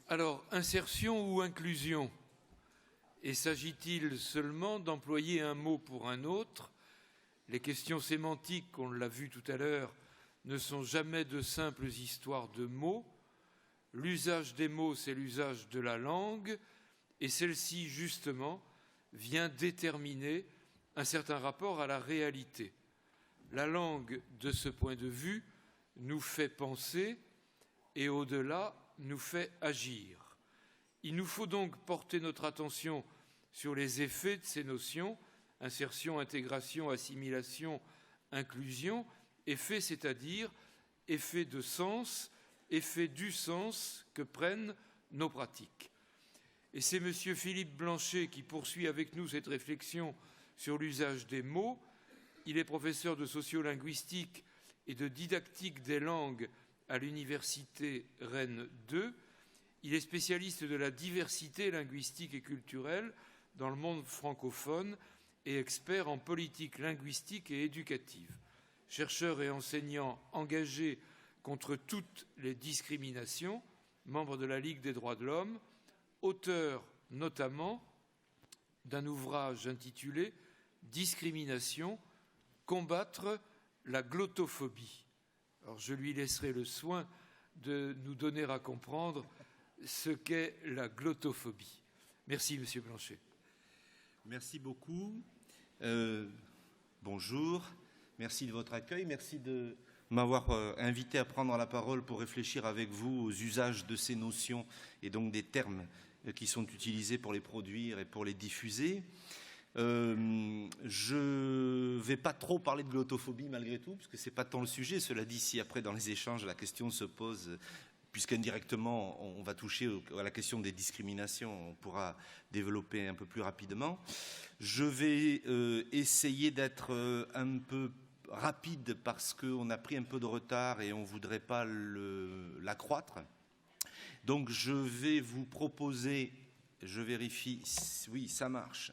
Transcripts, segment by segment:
Alors, insertion ou inclusion? Et s'agit-il seulement d'employer un mot pour un autre? Les questions sémantiques, on l'a vu tout à l'heure, ne sont jamais de simples histoires de mots. L'usage des mots, c'est l'usage de la langue, et celle-ci, justement, vient déterminer un certain rapport à la réalité. La langue, de ce point de vue, nous fait penser et, au-delà, nous fait agir. Il nous faut donc porter notre attention sur les effets de ces notions, insertion, intégration, assimilation, inclusion, effets, c'est-à-dire effets de sens, effets du sens que prennent nos pratiques. Et c'est M. Philippe Blanchet qui poursuit avec nous cette réflexion sur l'usage des mots. Il est professeur de sociolinguistique et de didactique des langues à l'université Rennes 2. Il est spécialiste de la diversité linguistique et culturelle dans le monde francophone et expert en politique linguistique et éducative. Chercheur et enseignant engagé contre toutes les discriminations, membre de la Ligue des droits de l'homme, auteur notamment d'un ouvrage intitulé « Discrimination, combattre la glottophobie ». Alors je lui laisserai le soin de nous donner à comprendre ce qu'est la glottophobie. Merci, Monsieur Blanchet. Merci beaucoup. Bonjour. Merci de votre accueil. Merci de m'avoir invité à prendre la parole pour réfléchir avec vous aux usages de ces notions et donc des termes qui sont utilisés pour les produire et pour les diffuser. Je ne vais pas trop parler de glottophobie malgré tout, parce que ce n'est pas tant le sujet. Cela dit, si après dans les échanges la question se pose, puisqu'indirectement on va toucher à la question des discriminations, on pourra développer un peu plus rapidement. Je vais essayer d'être un peu rapide parce qu'on a pris un peu de retard et on ne voudrait pas l'accroître. Donc je vais vous proposer, je vérifie, oui ça marche,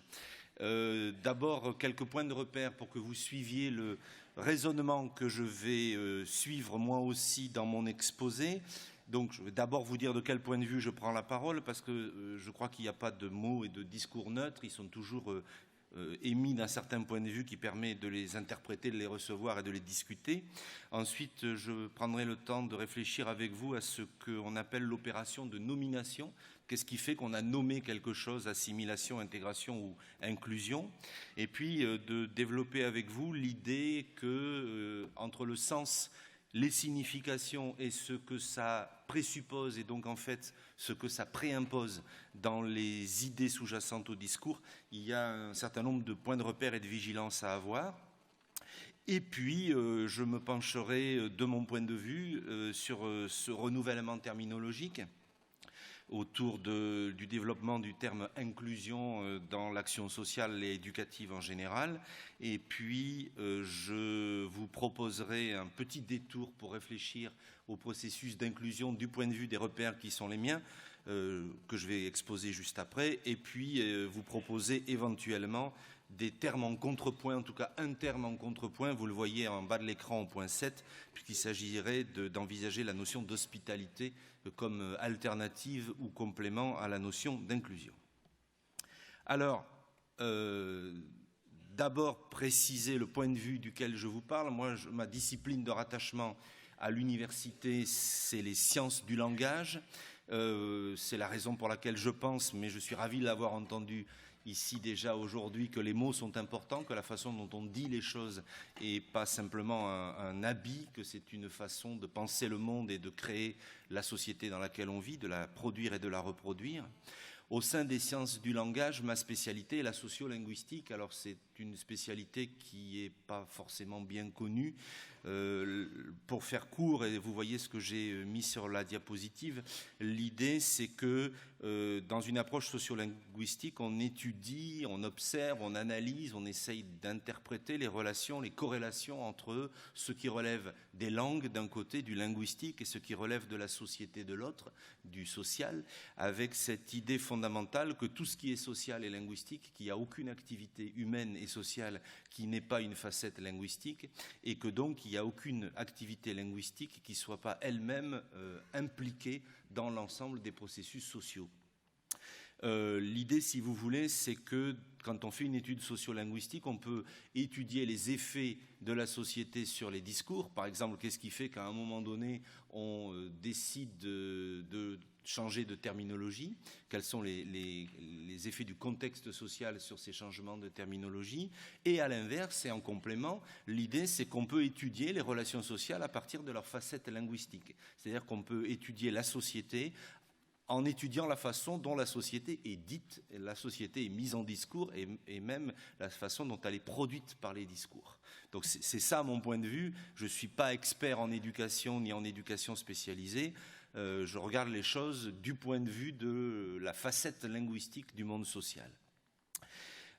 d'abord quelques points de repère pour que vous suiviez le raisonnement que je vais suivre moi aussi dans mon exposé. Donc je vais d'abord vous dire de quel point de vue je prends la parole, parce que je crois qu'il n'y a pas de mots et de discours neutres, ils sont toujours émis d'un certain point de vue qui permet de les interpréter, de les recevoir et de les discuter. Ensuite, je prendrai le temps de réfléchir avec vous à ce qu'on appelle l'opération de nomination. Qu'est-ce qui fait qu'on a nommé quelque chose, assimilation, intégration ou inclusion? Et puis de développer avec vous l'idée que entre le sens, les significations et ce que ça présuppose et donc en fait ce que ça préimpose dans les idées sous-jacentes au discours, il y a un certain nombre de points de repère et de vigilance à avoir. Et puis je me pencherai de mon point de vue sur ce renouvellement terminologique autour du développement du terme inclusion dans l'action sociale et éducative en général. Et puis, je vous proposerai un petit détour pour réfléchir au processus d'inclusion du point de vue des repères qui sont les miens, que je vais exposer juste après. Et puis, vous proposer éventuellement des termes en contrepoint, en tout cas un terme en contrepoint, vous le voyez en bas de l'écran au point 7, puisqu'il s'agirait d'envisager la notion d'hospitalité comme alternative ou complément à la notion d'inclusion. Alors, d'abord préciser le point de vue duquel je vous parle. Moi, ma discipline de rattachement à l'université, c'est les sciences du langage. C'est la raison pour laquelle je pense, mais je suis ravi de l'avoir entendu ici déjà aujourd'hui, que les mots sont importants, que la façon dont on dit les choses n'est pas simplement un habit, que c'est une façon de penser le monde et de créer la société dans laquelle on vit, de la produire et de la reproduire. Au sein des sciences du langage, ma spécialité est la sociolinguistique. Alors c'est une spécialité qui n'est pas forcément bien connue. Pour faire court, et vous voyez ce que j'ai mis sur la diapositive, l'idée c'est que dans une approche sociolinguistique, on étudie, on observe, on analyse, on essaye d'interpréter les relations, les corrélations entre ce qui relève des langues d'un côté, du linguistique, et ce qui relève de la société de l'autre, du social, avec cette idée fondamentale que tout ce qui est social et linguistique, qu'il n'y a aucune activité humaine et sociale qui n'est pas une facette linguistique, et que donc il n'y a aucune activité linguistique qui ne soit pas elle-même impliquée dans l'ensemble des processus sociaux. L'idée, si vous voulez, c'est que quand on fait une étude sociolinguistique, on peut étudier les effets de la société sur les discours. Par exemple, qu'est-ce qui fait qu'à un moment donné, on décide de changer de terminologie? Quels sont les effets du contexte social sur ces changements de terminologie? Et à l'inverse, et en complément, l'idée, c'est qu'on peut étudier les relations sociales à partir de leur facette linguistique. C'est-à-dire qu'on peut étudier la société en étudiant la façon dont la société est dite, la société est mise en discours et même la façon dont elle est produite par les discours. Donc c'est ça mon point de vue. Je ne suis pas expert en éducation ni en éducation spécialisée. Je regarde les choses du point de vue de la facette linguistique du monde social.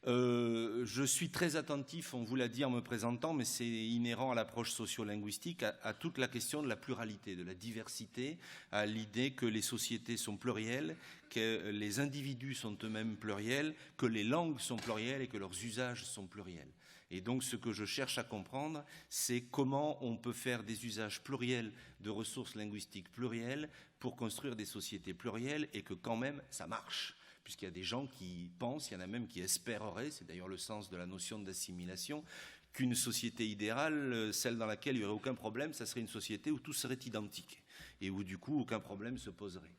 Je suis très attentif, on vous l'a dit en me présentant, mais c'est inhérent à l'approche sociolinguistique, à toute la question de la pluralité, de la diversité, à l'idée que les sociétés sont plurielles, que les individus sont eux-mêmes pluriels, que les langues sont plurielles et que leurs usages sont pluriels. Et donc ce que je cherche à comprendre, c'est comment on peut faire des usages pluriels de ressources linguistiques plurielles pour construire des sociétés plurielles et que quand même ça marche. Puisqu'il y a des gens qui pensent, il y en a même qui espéreraient, c'est d'ailleurs le sens de la notion d'assimilation, qu'une société idéale, celle dans laquelle il n'y aurait aucun problème, ça serait une société où tout serait identique et où du coup aucun problème se poserait.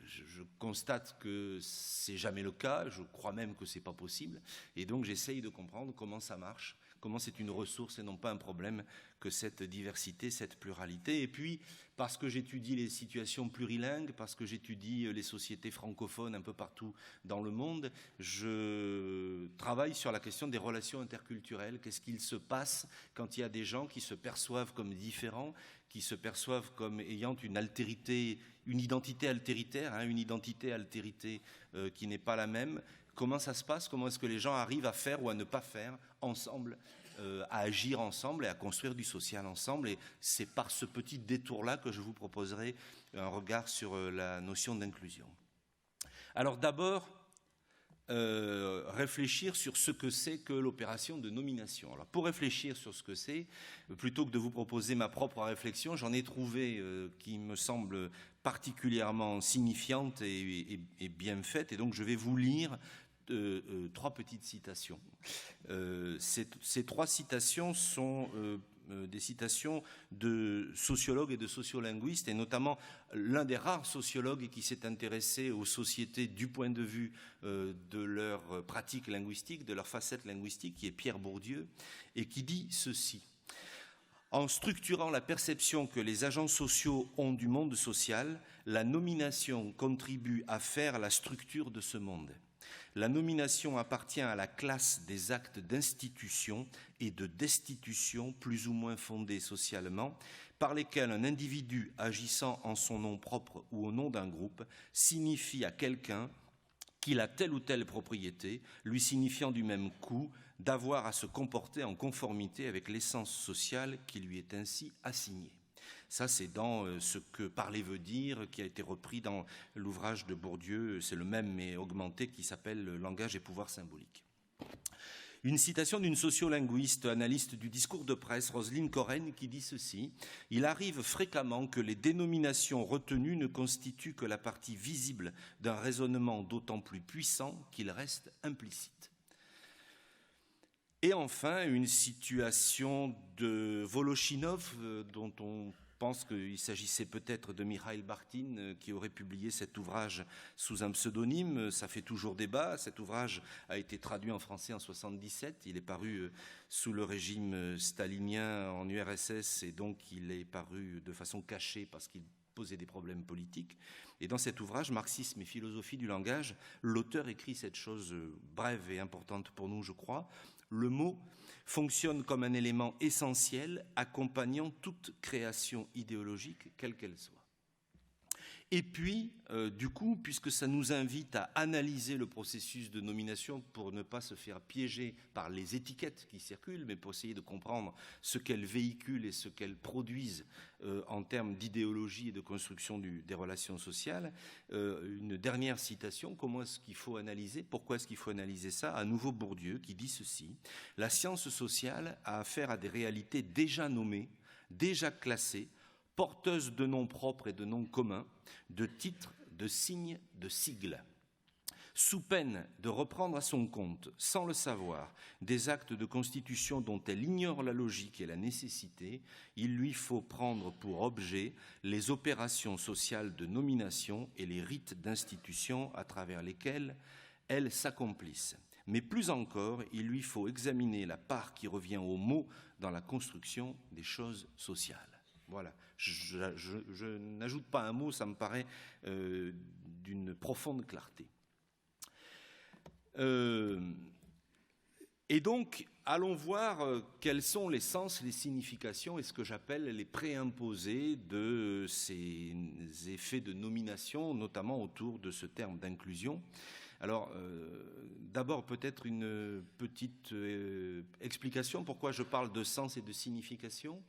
Je constate que c'est jamais le cas, je crois même que c'est pas possible, et donc j'essaye de comprendre comment ça marche, comment c'est une ressource et non pas un problème que cette diversité, cette pluralité. Et puis, parce que j'étudie les situations plurilingues, parce que j'étudie les sociétés francophones un peu partout dans le monde, je travaille sur la question des relations interculturelles. Qu'est-ce qu'il se passe quand il y a des gens qui se perçoivent comme différents, qui se perçoivent comme ayant une altérité, une identité altéritaire, une identité altérité qui n'est pas la même. Comment ça se passe? Comment est-ce que les gens arrivent à faire ou à ne pas faire ensemble, à agir ensemble et à construire du social ensemble? Et c'est par ce petit détour-là que je vous proposerai un regard sur la notion d'inclusion. Alors d'abord, réfléchir sur ce que c'est que l'opération de nomination. Alors pour réfléchir sur ce que c'est, plutôt que de vous proposer ma propre réflexion, j'en ai trouvé qui me semble particulièrement signifiante et bien faite, et donc je vais vous lire trois petites citations. Ces trois citations sont des citations de sociologues et de sociolinguistes, et notamment l'un des rares sociologues qui s'est intéressé aux sociétés du point de vue de leur pratique linguistique, de leur facette linguistique, qui est Pierre Bourdieu, et qui dit ceci: en structurant la perception que les agents sociaux ont du monde social, la nomination contribue à faire la structure de ce monde. La nomination appartient à la classe des actes d'institution et de destitution plus ou moins fondés socialement, par lesquels un individu agissant en son nom propre ou au nom d'un groupe signifie à quelqu'un qu'il a telle ou telle propriété, lui signifiant du même coup d'avoir à se comporter en conformité avec l'essence sociale qui lui est ainsi assignée. Ça, c'est dans ce que parler veut dire, qui a été repris dans l'ouvrage de Bourdieu, c'est le même mais augmenté, qui s'appelle Langage et pouvoir symbolique. Une citation d'une sociolinguiste, analyste du discours de presse, Roselyne Coren, qui dit ceci: « Il arrive fréquemment que les dénominations retenues ne constituent que la partie visible d'un raisonnement d'autant plus puissant qu'il reste implicite. » Et enfin, une citation de Voloshinov, dont on pense qu'il s'agissait peut-être de Mikhail Bakhtin, qui aurait publié cet ouvrage sous un pseudonyme. Ça fait toujours débat. Cet ouvrage a été traduit en français en 1977. Il est paru sous le régime stalinien en URSS, et donc il est paru de façon cachée parce qu'il posait des problèmes politiques. Et dans cet ouvrage, Marxisme et philosophie du langage, l'auteur écrit cette chose brève et importante pour nous, je crois: le mot fonctionne comme un élément essentiel accompagnant toute création idéologique, quelle qu'elle soit. Et puis, du coup, puisque ça nous invite à analyser le processus de nomination pour ne pas se faire piéger par les étiquettes qui circulent, mais pour essayer de comprendre ce qu'elles véhiculent et ce qu'elles produisent en termes d'idéologie et de construction des relations sociales, une dernière citation, comment est-ce qu'il faut analyser, pourquoi est-ce qu'il faut analyser ça? À nouveau Bourdieu qui dit ceci: « La science sociale a affaire à des réalités déjà nommées, déjà classées, porteuse de noms propres et de noms communs, de titres, de signes, de sigles. Sous peine de reprendre à son compte, sans le savoir, des actes de constitution dont elle ignore la logique et la nécessité, il lui faut prendre pour objet les opérations sociales de nomination et les rites d'institution à travers lesquels elles s'accomplissent. Mais plus encore, il lui faut examiner la part qui revient au mot dans la construction des choses sociales. » Voilà, je n'ajoute pas un mot, ça me paraît d'une profonde clarté. Et donc, allons voir quels sont les sens, les significations et ce que j'appelle les préimposés de ces effets de nomination, notamment autour de ce terme d'inclusion. Alors, d'abord peut-être une petite explication pourquoi je parle de sens et de signification.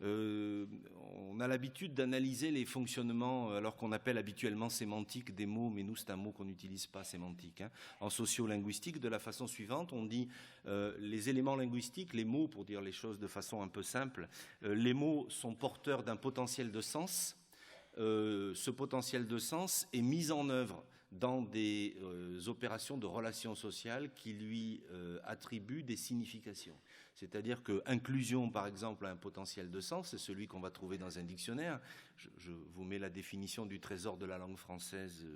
On a l'habitude d'analyser les fonctionnements, alors qu'on appelle habituellement sémantique des mots, mais nous c'est un mot qu'on n'utilise pas, sémantique, en sociolinguistique, de la façon suivante. On dit les éléments linguistiques, les mots, pour dire les choses de façon un peu simple, les mots sont porteurs d'un potentiel de sens. Ce potentiel de sens est mis en œuvre dans des opérations de relations sociales qui lui attribuent des significations. C'est-à-dire que inclusion, par exemple, a un potentiel de sens, c'est celui qu'on va trouver dans un dictionnaire. Je vous mets la définition du trésor de la langue française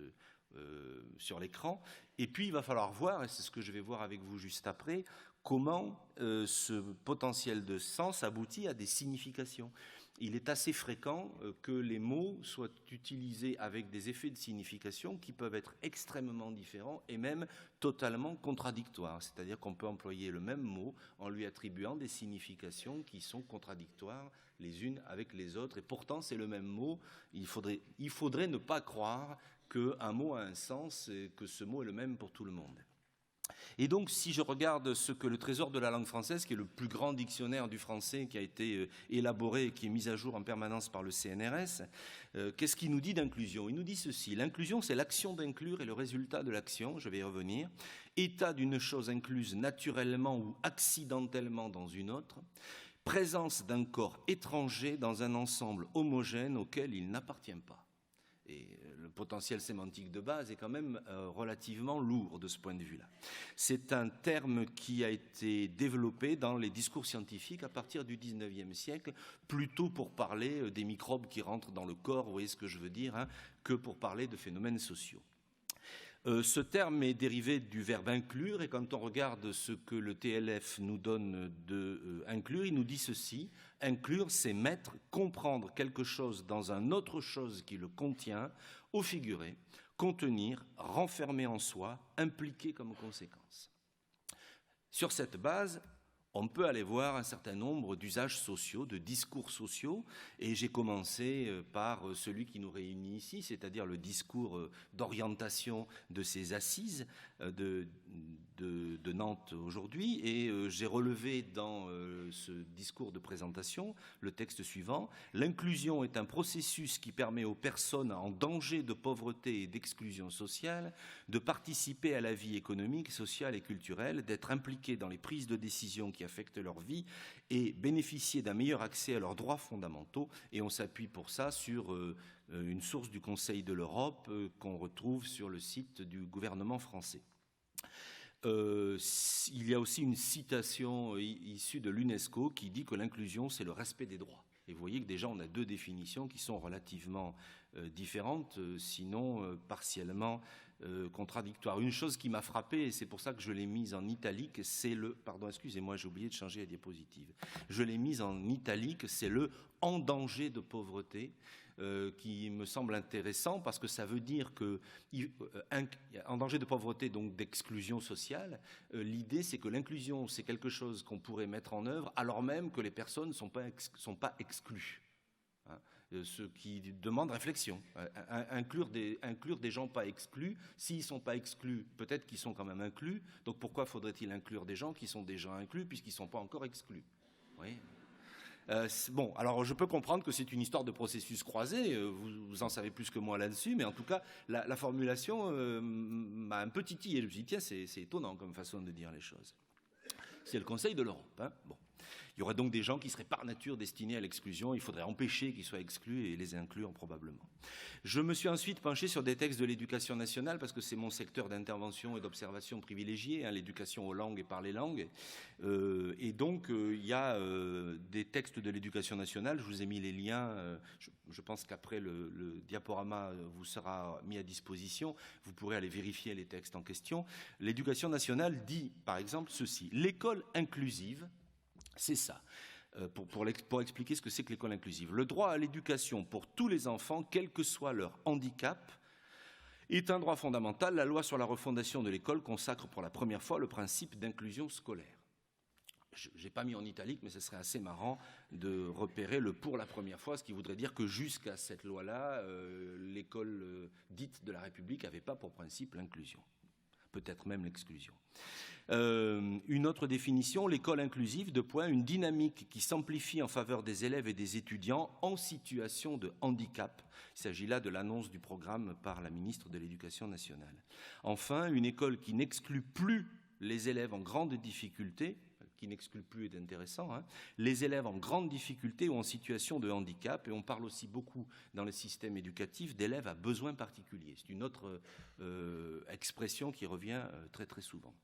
sur l'écran. Et puis, il va falloir voir, et c'est ce que je vais voir avec vous juste après, comment ce potentiel de sens aboutit à des significations. Il est assez fréquent que les mots soient utilisés avec des effets de signification qui peuvent être extrêmement différents et même totalement contradictoires. C'est-à-dire qu'on peut employer le même mot en lui attribuant des significations qui sont contradictoires les unes avec les autres. Et pourtant, c'est le même mot. Il faudrait ne pas croire qu'un mot a un sens et que ce mot est le même pour tout le monde. Et donc, si je regarde ce que le Trésor de la langue française, qui est le plus grand dictionnaire du français qui a été élaboré et qui est mis à jour en permanence par le CNRS, qu'est-ce qu'il nous dit d'inclusion? Il nous dit ceci: l'inclusion, c'est l'action d'inclure et le résultat de l'action, je vais y revenir, état d'une chose incluse naturellement ou accidentellement dans une autre, présence d'un corps étranger dans un ensemble homogène auquel il n'appartient pas. Et le potentiel sémantique de base est quand même relativement lourd de ce point de vue-là. C'est un terme qui a été développé dans les discours scientifiques à partir du XIXe siècle, plutôt pour parler des microbes qui rentrent dans le corps, vous voyez ce que je veux dire, que pour parler de phénomènes sociaux. Ce terme est dérivé du verbe inclure, et quand on regarde ce que le TLF nous donne de inclure, il nous dit ceci: inclure, c'est mettre, comprendre quelque chose dans un autre chose qui le contient, au figuré, contenir, renfermer en soi, impliquer comme conséquence. Sur cette base, on peut aller voir un certain nombre d'usages sociaux, de discours sociaux, et j'ai commencé par celui qui nous réunit ici, c'est-à-dire le discours d'orientation de ces assises de Nantes aujourd'hui, et j'ai relevé dans ce discours de présentation le texte suivant: l'inclusion est un processus qui permet aux personnes en danger de pauvreté et d'exclusion sociale de participer à la vie économique, sociale et culturelle, d'être impliquées dans les prises de décision qui affectent leur vie et bénéficier d'un meilleur accès à leurs droits fondamentaux. Et on s'appuie pour ça sur une source du Conseil de l'Europe qu'on retrouve sur le site du gouvernement français. Il y a aussi une citation issue de l'UNESCO qui dit que l'inclusion, c'est le respect des droits. Et vous voyez que déjà, on a deux définitions qui sont relativement différentes, sinon partiellement contradictoires. Une chose qui m'a frappé, et c'est pour ça que je l'ai mise en italique, c'est le... Pardon, excusez-moi, j'ai oublié de changer la diapositive. Je l'ai mise en italique, c'est le « en danger de pauvreté ». Qui me semble intéressant parce que ça veut dire que, en danger de pauvreté, donc d'exclusion sociale, l'idée c'est que l'inclusion c'est quelque chose qu'on pourrait mettre en œuvre alors même que les personnes ne sont pas exclues. ce qui demande réflexion. Inclure des gens pas exclus. S'ils ne sont pas exclus, peut-être qu'ils sont quand même inclus. Donc pourquoi faudrait-il inclure des gens qui sont déjà inclus puisqu'ils ne sont pas encore exclus? Oui. Bon, alors je peux comprendre que c'est une histoire de processus croisé, vous en savez plus que moi là-dessus, mais en tout cas, la formulation m'a un peu titillé. Je me suis dit, tiens, c'est étonnant comme façon de dire les choses. C'est le Conseil de l'Europe. Hein, bon. Il y aurait donc des gens qui seraient par nature destinés à l'exclusion. Il faudrait empêcher qu'ils soient exclus et les inclure probablement. Je me suis ensuite penché sur des textes de l'éducation nationale parce que c'est mon secteur d'intervention et d'observation privilégié, hein, l'éducation aux langues et par les langues. Et donc, il y a des textes de l'éducation nationale. Je vous ai mis les liens. Je pense qu'après le diaporama vous sera mis à disposition. Vous pourrez aller vérifier les textes en question. L'éducation nationale dit, par exemple, ceci. L'école inclusive, c'est ça, pour expliquer ce que c'est que l'école inclusive. Le droit à l'éducation pour tous les enfants, quel que soit leur handicap, est un droit fondamental. La loi sur la refondation de l'école consacre pour la première fois le principe d'inclusion scolaire. Je n'ai pas mis en italique, mais ce serait assez marrant de repérer le pour la première fois, ce qui voudrait dire que jusqu'à cette loi-là, l'école dite de la République n'avait pas pour principe l'inclusion, peut-être même l'exclusion. Une autre définition, l'école inclusive, une dynamique qui s'amplifie en faveur des élèves et des étudiants en situation de handicap. Il s'agit là de l'annonce du programme par la ministre de l'Éducation nationale. Enfin, une école qui n'exclut plus les élèves en grande difficulté, qui n'exclut plus est intéressant, hein, les élèves en grande difficulté ou en situation de handicap, et on parle aussi beaucoup dans le système éducatif d'élèves à besoins particuliers. C'est une autre expression qui revient très très souvent.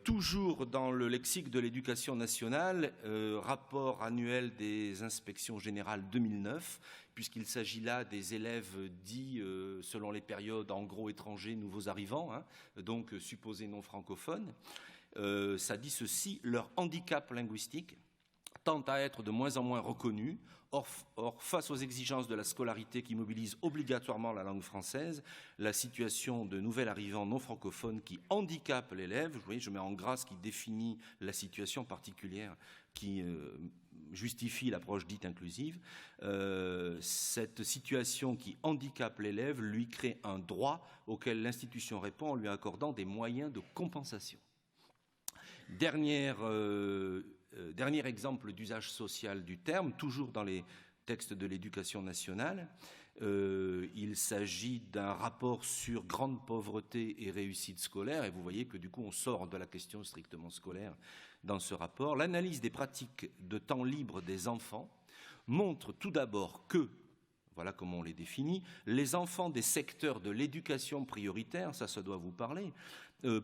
Toujours dans le lexique de l'éducation nationale, rapport annuel des inspections générales 2009, puisqu'il s'agit là des élèves dits, selon les périodes, en gros étrangers, nouveaux arrivants, hein, donc supposés non francophones. Ça dit ceci, leur handicap linguistique tend à être de moins en moins reconnu. Or, face aux exigences de la scolarité qui mobilisent obligatoirement la langue française, la situation de nouvel arrivant non francophone qui handicape l'élève, vous voyez, je mets en gras ce qui définit la situation particulière qui justifie l'approche dite inclusive, cette situation qui handicape l'élève lui crée un droit auquel l'institution répond en lui accordant des moyens de compensation. Dernier exemple d'usage social du terme, toujours dans les textes de l'éducation nationale. Il s'agit d'un rapport sur grande pauvreté et réussite scolaire, et vous voyez que du coup on sort de la question strictement scolaire dans ce rapport. L'analyse des pratiques de temps libre des enfants montre tout d'abord que, voilà comment on les définit, les enfants des secteurs de l'éducation prioritaire, ça doit vous parler,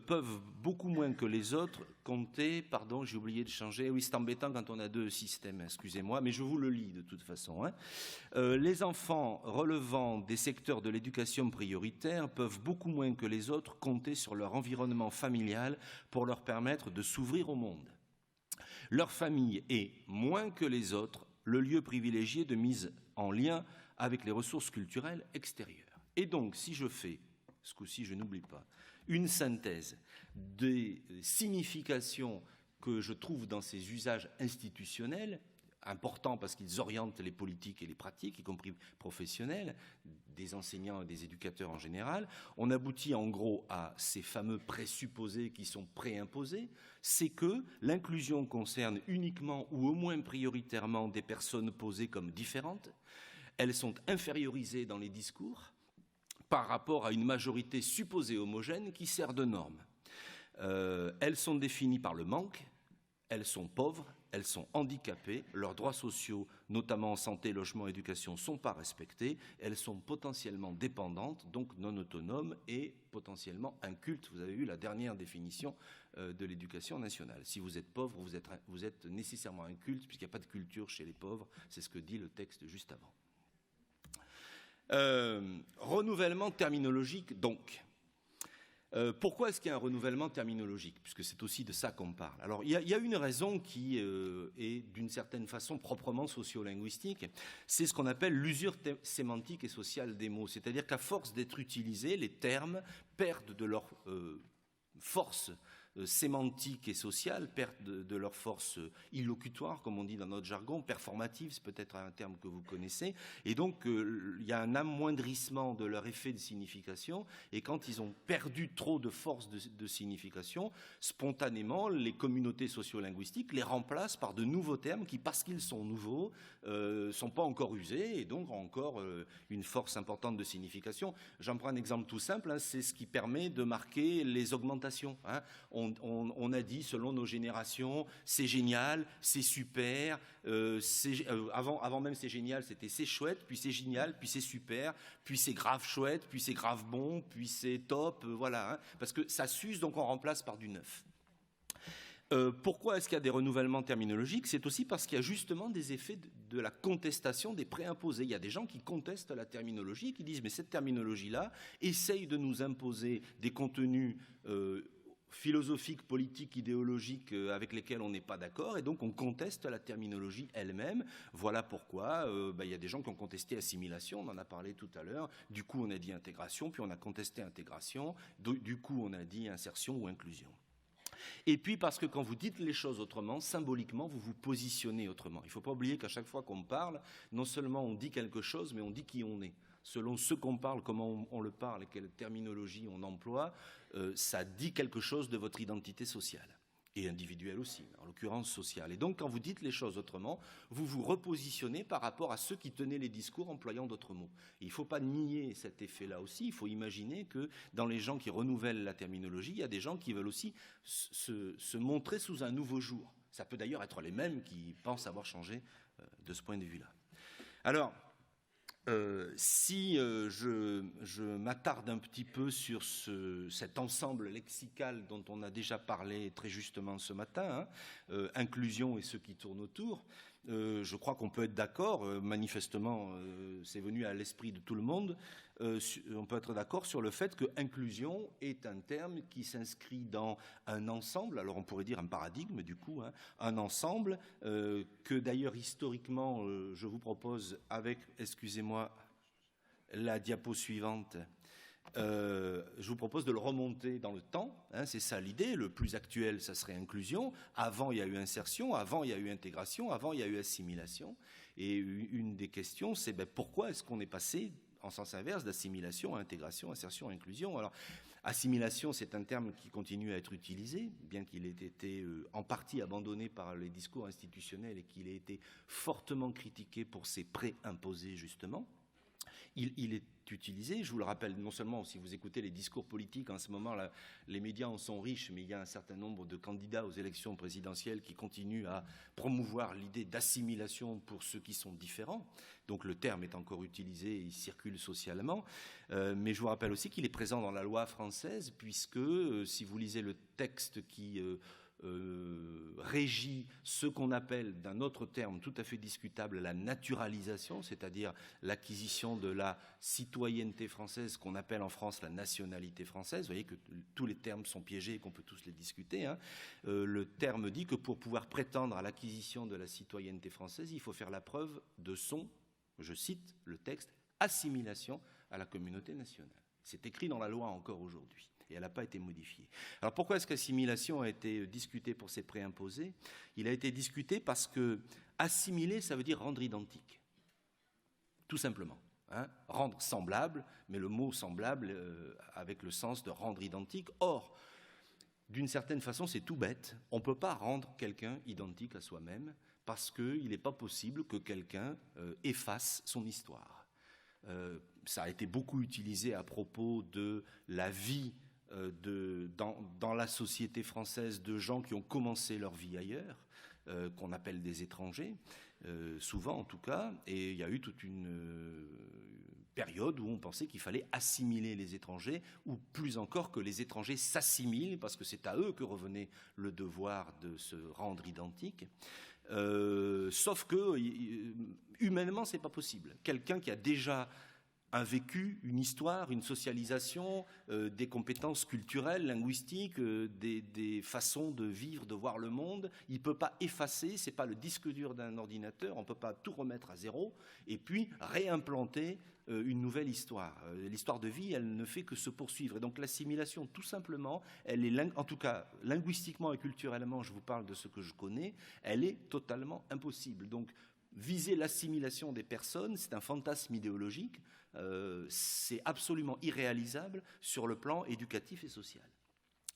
peuvent beaucoup moins que les autres compter, pardon, j'ai oublié de changer, oui c'est embêtant quand on a deux systèmes, excusez-moi, mais je vous le lis de toute façon. Hein. Les enfants relevant des secteurs de l'éducation prioritaire peuvent beaucoup moins que les autres compter sur leur environnement familial pour leur permettre de s'ouvrir au monde. Leur famille est, moins que les autres, le lieu privilégié de mise en lien avec les ressources culturelles extérieures. Et donc, si je fais, ce coup-ci je n'oublie pas, une synthèse des significations que je trouve dans ces usages institutionnels, importants parce qu'ils orientent les politiques et les pratiques, y compris professionnelles, des enseignants et des éducateurs en général, on aboutit en gros à ces fameux présupposés qui sont préimposés, c'est que l'inclusion concerne uniquement ou au moins prioritairement des personnes posées comme différentes, elles sont infériorisées dans les discours par rapport à une majorité supposée homogène qui sert de norme. Elles sont définies par le manque, elles sont pauvres, elles sont handicapées, leurs droits sociaux, notamment en santé, logement, éducation, ne sont pas respectés, elles sont potentiellement dépendantes, donc non autonomes et potentiellement incultes. Vous avez vu la dernière définition de l'éducation nationale. Si vous êtes pauvre, vous êtes nécessairement inculte, puisqu'il n'y a pas de culture chez les pauvres, c'est ce que dit le texte juste avant. Renouvellement terminologique, donc. Pourquoi est-ce qu'il y a un renouvellement terminologique? Puisque c'est aussi de ça qu'on parle. Alors, il y a une raison qui est d'une certaine façon proprement sociolinguistique. C'est ce qu'on appelle l'usure sémantique et sociale des mots. C'est-à-dire qu'à force d'être utilisés, les termes perdent de leur force sémantique et sociale, perte de leur force illocutoire, comme on dit dans notre jargon, performative, c'est peut-être un terme que vous connaissez, et donc il y a un amoindrissement de leur effet de signification, et quand ils ont perdu trop de force de signification, spontanément, les communautés sociolinguistiques les remplacent par de nouveaux termes qui, parce qu'ils sont nouveaux, sont pas encore usés, et donc ont encore une force importante de signification. J'en prends un exemple tout simple, hein, c'est ce qui permet de marquer les augmentations. Hein. On a dit, selon nos générations, c'est génial, c'est super, avant même c'est génial, c'était c'est chouette, puis c'est génial, puis c'est super, puis c'est grave chouette, puis c'est grave bon, puis c'est top, voilà. Hein, parce que ça s'use, donc on remplace par du neuf. Pourquoi est-ce qu'il y a des renouvellements terminologiques? C'est aussi parce qu'il y a justement des effets de la contestation des préimposés. Il y a des gens qui contestent la terminologie, qui disent mais cette terminologie-là essaye de nous imposer des contenus philosophiques, politiques, idéologiques avec lesquels on n'est pas d'accord, et donc on conteste la terminologie elle-même. Voilà pourquoi il y a des gens qui ont contesté assimilation, on en a parlé tout à l'heure, du coup on a dit intégration, puis on a contesté intégration, du coup on a dit insertion ou inclusion. Et puis parce que quand vous dites les choses autrement, symboliquement, vous vous positionnez autrement. Il ne faut pas oublier qu'à chaque fois qu'on parle, non seulement on dit quelque chose, mais on dit qui on est. Selon ce qu'on parle, comment on le parle et quelle terminologie on emploie, ça dit quelque chose de votre identité sociale. Et individuelle aussi, en l'occurrence sociale. Et donc, quand vous dites les choses autrement, vous vous repositionnez par rapport à ceux qui tenaient les discours employant d'autres mots. Et il ne faut pas nier cet effet-là aussi. Il faut imaginer que dans les gens qui renouvellent la terminologie, il y a des gens qui veulent aussi se montrer sous un nouveau jour. Ça peut d'ailleurs être les mêmes qui pensent avoir changé de ce point de vue-là. Alors, si je m'attarde un petit peu sur cet ensemble lexical dont on a déjà parlé très justement ce matin, hein, inclusion et ce qui tourne autour, je crois qu'on peut être d'accord, manifestement c'est venu à l'esprit de tout le monde, on peut être d'accord sur le fait que inclusion est un terme qui s'inscrit dans un ensemble, alors on pourrait dire un paradigme du coup, hein, un ensemble que d'ailleurs historiquement je vous propose avec, excusez-moi, la diapo suivante, je vous propose de le remonter dans le temps, hein, c'est ça l'idée, le plus actuel ça serait inclusion, avant il y a eu insertion, avant il y a eu intégration, avant il y a eu assimilation, et une des questions c'est pourquoi est-ce qu'on est passé en sens inverse d'assimilation à intégration, insertion, inclusion. Alors, assimilation, c'est un terme qui continue à être utilisé, bien qu'il ait été en partie abandonné par les discours institutionnels et qu'il ait été fortement critiqué pour ses préimposés, justement. Il est utilisé, je vous le rappelle, non seulement si vous écoutez les discours politiques, en ce moment, là, les médias en sont riches, mais il y a un certain nombre de candidats aux élections présidentielles qui continuent à promouvoir l'idée d'assimilation pour ceux qui sont différents. Donc le terme est encore utilisé, il circule socialement. Mais je vous rappelle aussi qu'il est présent dans la loi française, puisque si vous lisez le texte qui régit ce qu'on appelle, d'un autre terme tout à fait discutable, la naturalisation, c'est-à-dire l'acquisition de la citoyenneté française, qu'on appelle en France la nationalité française. Vous voyez que tous les termes sont piégés et qu'on peut tous les discuter. Hein. Le terme dit que pour pouvoir prétendre à l'acquisition de la citoyenneté française, il faut faire la preuve de son, je cite le texte, assimilation à la communauté nationale. C'est écrit dans la loi encore aujourd'hui. Et elle n'a pas été modifiée. Alors pourquoi est-ce qu'assimilation a été discutée pour ses préimposés? Il a été discuté parce que assimiler, ça veut dire rendre identique. Tout simplement. Hein, rendre semblable, mais le mot semblable avec le sens de rendre identique. Or, d'une certaine façon, c'est tout bête. On ne peut pas rendre quelqu'un identique à soi-même parce qu'il n'est pas possible que quelqu'un efface son histoire. Ça a été beaucoup utilisé à propos de la vie dans la société française de gens qui ont commencé leur vie ailleurs, qu'on appelle des étrangers, souvent en tout cas, et il y a eu toute une période où on pensait qu'il fallait assimiler les étrangers, ou plus encore que les étrangers s'assimilent, parce que c'est à eux que revenait le devoir de se rendre identique. Sauf que humainement, c'est pas possible. Quelqu'un qui a déjà un vécu, une histoire, une socialisation, des compétences culturelles, linguistiques, des façons de vivre, de voir le monde. Il ne peut pas effacer, ce n'est pas le disque dur d'un ordinateur, on ne peut pas tout remettre à zéro et puis réimplanter une nouvelle histoire. L'histoire de vie, elle ne fait que se poursuivre. Et donc l'assimilation, tout simplement, elle est, en tout cas linguistiquement et culturellement, je vous parle de ce que je connais, elle est totalement impossible. Donc viser l'assimilation des personnes, c'est un fantasme idéologique, c'est absolument irréalisable sur le plan éducatif et social.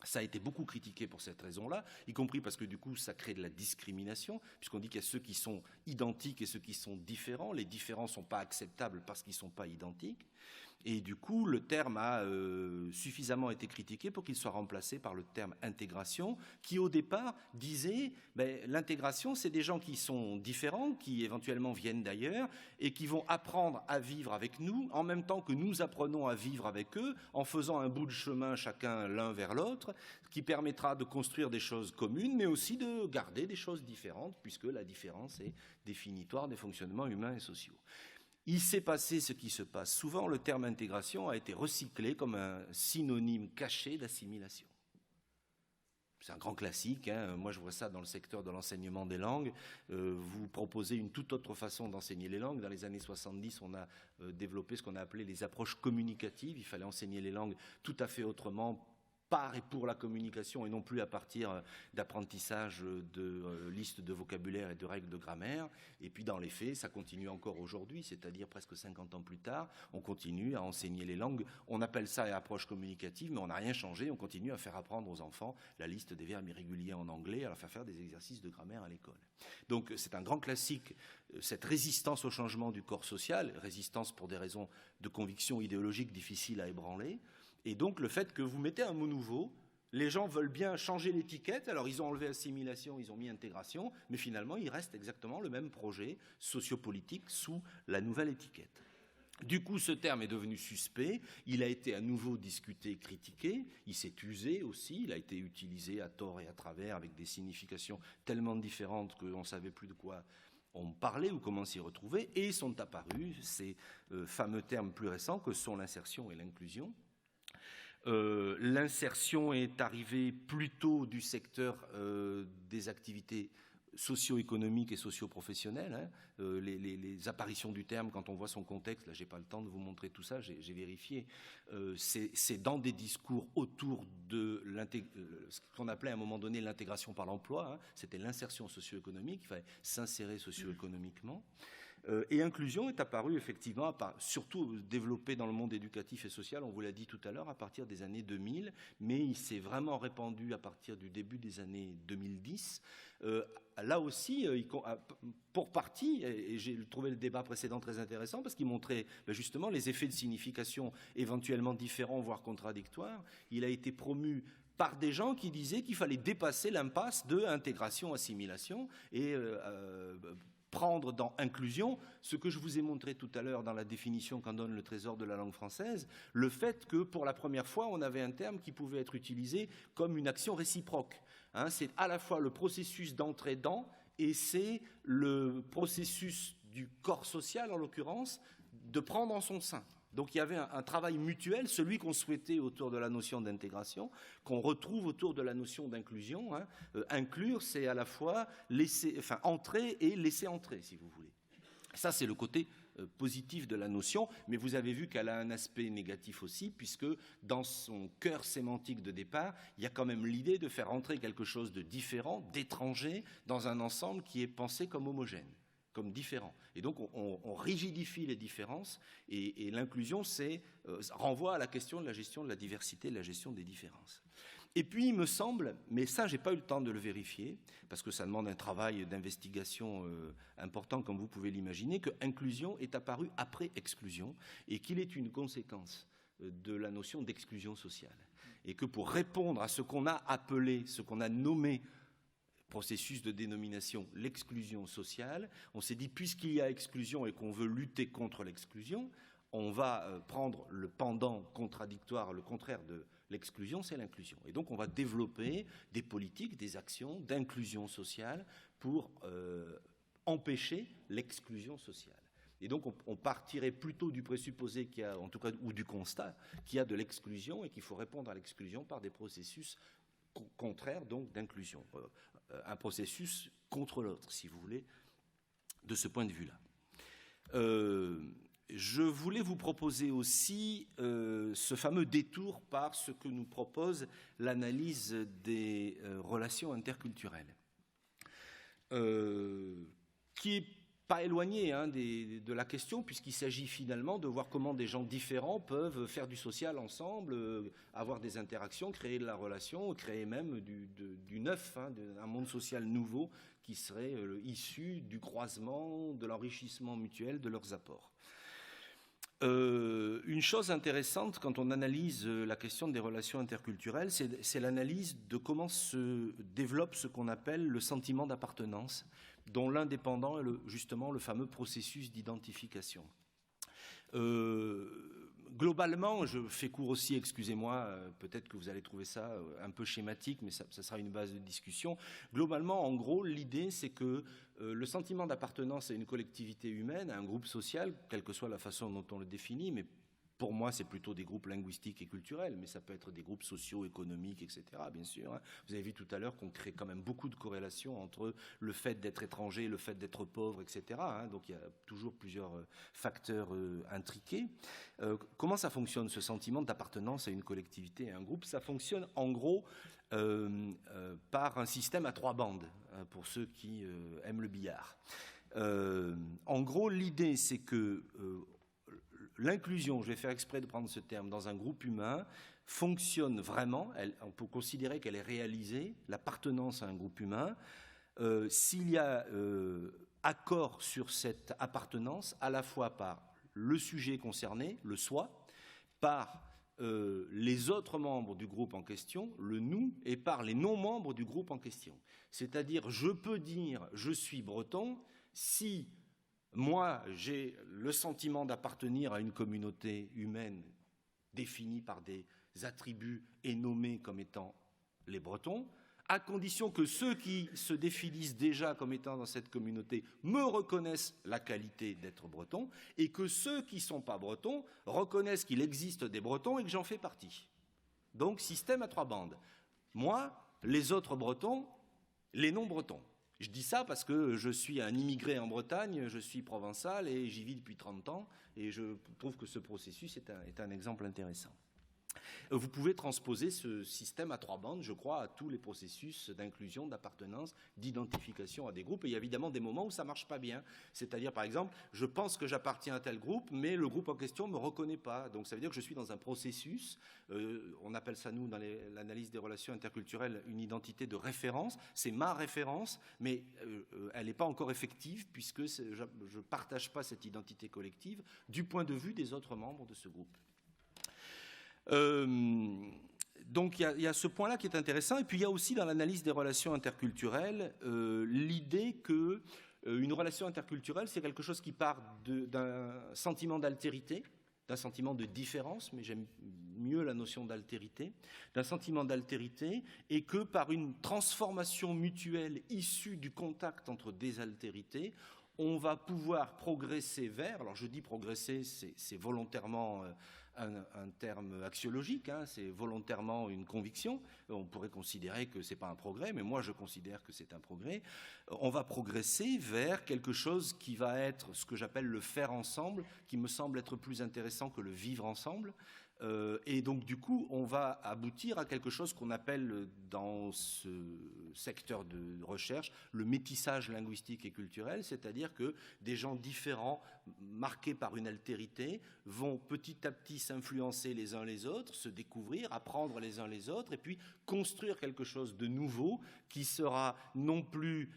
Ça a été beaucoup critiqué pour cette raison-là, y compris parce que du coup ça crée de la discrimination, puisqu'on dit qu'il y a ceux qui sont identiques et ceux qui sont différents. Les différents ne sont pas acceptables parce qu'ils ne sont pas identiques. Et du coup, le terme a suffisamment été critiqué pour qu'il soit remplacé par le terme intégration, qui au départ disait l'intégration, c'est des gens qui sont différents, qui éventuellement viennent d'ailleurs, et qui vont apprendre à vivre avec nous, en même temps que nous apprenons à vivre avec eux, en faisant un bout de chemin chacun l'un vers l'autre, qui permettra de construire des choses communes, mais aussi de garder des choses différentes, puisque la différence est définitoire des fonctionnements humains et sociaux. Il s'est passé ce qui se passe. Souvent, le terme intégration a été recyclé comme un synonyme caché d'assimilation. C'est un grand classique, hein. Moi je vois ça dans le secteur de l'enseignement des langues. Vous proposez une toute autre façon d'enseigner les langues. Dans les années 70, on a développé ce qu'on a appelé les approches communicatives. Il fallait enseigner les langues tout à fait autrement, par et pour la communication et non plus à partir d'apprentissage de listes de vocabulaire et de règles de grammaire. Et puis dans les faits, ça continue encore aujourd'hui, c'est-à-dire presque 50 ans plus tard, on continue à enseigner les langues. On appelle ça approche communicative, mais on n'a rien changé. On continue à faire apprendre aux enfants la liste des verbes irréguliers en anglais, à leur faire des exercices de grammaire à l'école. Donc c'est un grand classique, cette résistance au changement du corps social, résistance pour des raisons de conviction idéologique difficiles à ébranler. Et donc le fait que vous mettez un mot nouveau, les gens veulent bien changer l'étiquette, alors ils ont enlevé assimilation, ils ont mis intégration, mais finalement il reste exactement le même projet sociopolitique sous la nouvelle étiquette. Du coup, ce terme est devenu suspect, il a été à nouveau discuté, critiqué, il s'est usé aussi, il a été utilisé à tort et à travers avec des significations tellement différentes qu'on ne savait plus de quoi on parlait ou comment s'y retrouver, et sont apparus ces fameux termes plus récents que sont l'insertion et l'inclusion. L'insertion est arrivée plutôt du secteur des activités socio-économiques et socio-professionnelles. Hein. Les apparitions du terme, quand on voit son contexte, là j'ai pas le temps de vous montrer tout ça, j'ai vérifié, c'est dans des discours autour de ce qu'on appelait à un moment donné l'intégration par l'emploi, hein. C'était l'insertion socio-économique, il fallait s'insérer socio-économiquement. Et inclusion est apparue effectivement, surtout développée dans le monde éducatif et social, on vous l'a dit tout à l'heure, à partir des années 2000, mais il s'est vraiment répandu à partir du début des années 2010. Là aussi, pour partie, et j'ai trouvé le débat précédent très intéressant parce qu'il montrait justement les effets de signification éventuellement différents, voire contradictoires. Il a été promu par des gens qui disaient qu'il fallait dépasser l'impasse de intégration-assimilation et prendre dans inclusion ce que je vous ai montré tout à l'heure dans la définition qu'en donne le Trésor de la langue française, le fait que pour la première fois on avait un terme qui pouvait être utilisé comme une action réciproque. Hein, c'est à la fois le processus d'entrée dans et c'est le processus du corps social en l'occurrence de prendre en son sein. Donc il y avait un travail mutuel, celui qu'on souhaitait autour de la notion d'intégration, qu'on retrouve autour de la notion d'inclusion. Hein. Inclure, c'est à la fois entrer et laisser entrer, si vous voulez. Ça, c'est le côté positif de la notion, mais vous avez vu qu'elle a un aspect négatif aussi, puisque dans son cœur sémantique de départ, il y a quand même l'idée de faire entrer quelque chose de différent, d'étranger, dans un ensemble qui est pensé comme homogène, comme différent. Et donc on rigidifie les différences et l'inclusion renvoie à la question de la gestion de la diversité, de la gestion des différences. Et puis il me semble, mais ça j'ai pas eu le temps de le vérifier, parce que ça demande un travail d'investigation important comme vous pouvez l'imaginer, que inclusion est apparue après exclusion et qu'il est une conséquence de la notion d'exclusion sociale. Et que pour répondre à ce qu'on a appelé, ce qu'on a nommé processus de dénomination, l'exclusion sociale, on s'est dit, puisqu'il y a exclusion et qu'on veut lutter contre l'exclusion, on va prendre le pendant contradictoire, le contraire de l'exclusion, c'est l'inclusion. Et donc on va développer des politiques, des actions d'inclusion sociale pour empêcher l'exclusion sociale. Et donc, on partirait plutôt du présupposé qu'il y a, en tout cas, ou du constat, qu'il y a de l'exclusion et qu'il faut répondre à l'exclusion par des processus contraires, donc d'inclusion. Un processus contre l'autre, si vous voulez, de ce point de vue-là. Je voulais vous proposer aussi ce fameux détour par ce que nous propose l'analyse des relations interculturelles, qui est pas éloigné de la question, puisqu'il s'agit finalement de voir comment des gens différents peuvent faire du social ensemble, avoir des interactions, créer de la relation, créer même du neuf, un monde social nouveau qui serait issu du croisement, de l'enrichissement mutuel de leurs apports. Une chose intéressante quand on analyse la question des relations interculturelles, c'est l'analyse de comment se développe ce qu'on appelle le sentiment d'appartenance, dont l'un dépendant est justement le fameux processus d'identification. Globalement, je fais court aussi, excusez-moi, peut-être que vous allez trouver ça un peu schématique, mais ça sera une base de discussion. Globalement, en gros, l'idée, c'est que le sentiment d'appartenance à une collectivité humaine, à un groupe social, quelle que soit la façon dont on le définit, mais pour moi, c'est plutôt des groupes linguistiques et culturels, mais ça peut être des groupes sociaux, économiques, etc., bien sûr. Vous avez vu tout à l'heure qu'on crée quand même beaucoup de corrélations entre le fait d'être étranger, le fait d'être pauvre, etc. Donc il y a toujours plusieurs facteurs intriqués. Comment ça fonctionne, ce sentiment d'appartenance à une collectivité et à un groupe? Ça fonctionne en gros par un système à 3 bandes, pour ceux qui aiment le billard. En gros, l'idée, c'est que l'inclusion, je vais faire exprès de prendre ce terme, dans un groupe humain, fonctionne vraiment, on peut considérer qu'elle est réalisée, l'appartenance à un groupe humain, s'il y a accord sur cette appartenance, à la fois par le sujet concerné, le soi, par les autres membres du groupe en question, le nous, et par les non-membres du groupe en question. C'est-à-dire, je peux dire « je suis breton » si moi, j'ai le sentiment d'appartenir à une communauté humaine définie par des attributs et nommés comme étant les Bretons, à condition que ceux qui se définissent déjà comme étant dans cette communauté me reconnaissent la qualité d'être breton, et que ceux qui ne sont pas bretons reconnaissent qu'il existe des Bretons et que j'en fais partie. Donc, système à 3 bandes. Moi, les autres Bretons, les non-Bretons. Je dis ça parce que je suis un immigré en Bretagne, je suis provençal et j'y vis depuis 30 ans et je trouve que ce processus est un exemple intéressant. Vous pouvez transposer ce système à 3 bandes, je crois, à tous les processus d'inclusion, d'appartenance, d'identification à des groupes. Et il y a évidemment des moments où ça ne marche pas bien. C'est-à-dire, par exemple, je pense que j'appartiens à tel groupe, mais le groupe en question ne me reconnaît pas. Donc ça veut dire que je suis dans un processus, on appelle ça, nous, dans l'analyse des relations interculturelles, une identité de référence. C'est ma référence, mais elle n'est pas encore effective, puisque je ne partage pas cette identité collective du point de vue des autres membres de ce groupe. Donc il y a ce point-là qui est intéressant, et puis il y a aussi dans l'analyse des relations interculturelles l'idée que une relation interculturelle, c'est quelque chose qui part d'un sentiment d'altérité, d'un sentiment de différence, mais j'aime mieux la notion d'altérité, d'un sentiment d'altérité, et que par une transformation mutuelle issue du contact entre des altérités, on va pouvoir progresser vers, alors je dis progresser, c'est volontairement un terme axiologique, c'est volontairement une conviction. On pourrait considérer que ce n'est pas un progrès, mais moi je considère que c'est un progrès. On va progresser vers quelque chose qui va être ce que j'appelle le faire ensemble, qui me semble être plus intéressant que le vivre ensemble. Et donc du coup, on va aboutir à quelque chose qu'on appelle dans ce secteur de recherche le métissage linguistique et culturel, c'est-à-dire que des gens différents, marqués par une altérité, vont petit à petit s'influencer les uns les autres, se découvrir, apprendre les uns les autres, et puis construire quelque chose de nouveau qui sera non plus